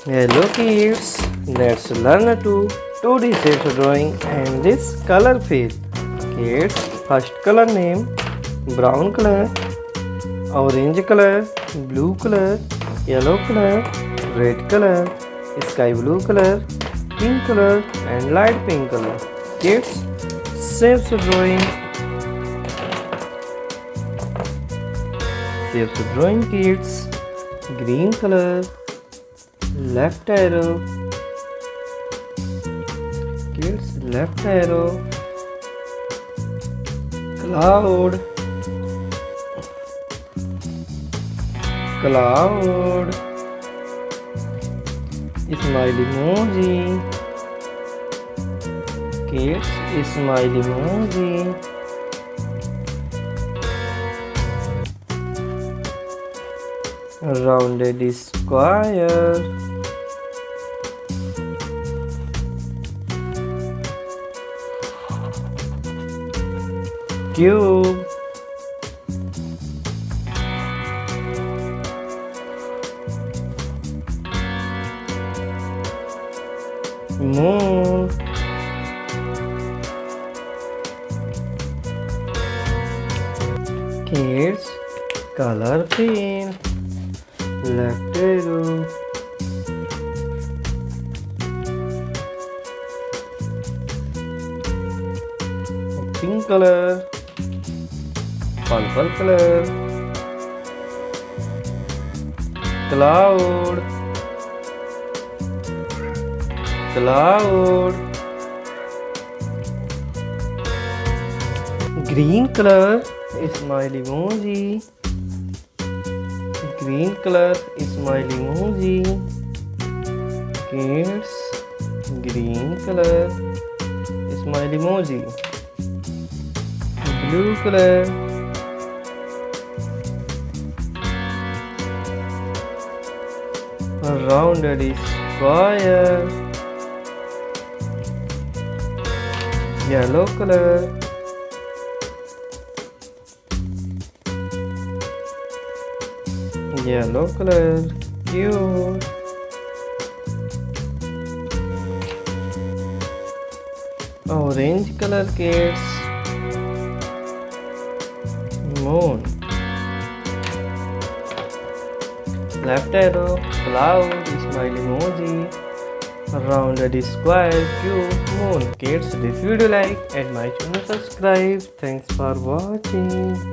Hello kids, let's learn a 2D set drawing and this color fill. Kids, first color name brown color, orange color, blue color, yellow color, red color, sky blue color, pink color and light pink color. Kids, save the drawing. Save the drawing kids. Green color, left arrow, kids, left arrow, cloud, cloud, smiley emoji, kids, smiley emoji, rounded square, cube, moon, kids, color pin, left arrow, pink color, purple color, cloud, cloud, green color, smiley emoji, green color, smiley emoji, kids, green color, smiley emoji, blue color, rounded square, yellow color, yellow color, cube, orange color kids, moon, left arrow, cloud, smiley emoji, rounded square, cube, moon. Kids, this video like and my channel subscribe. Thanks for watching.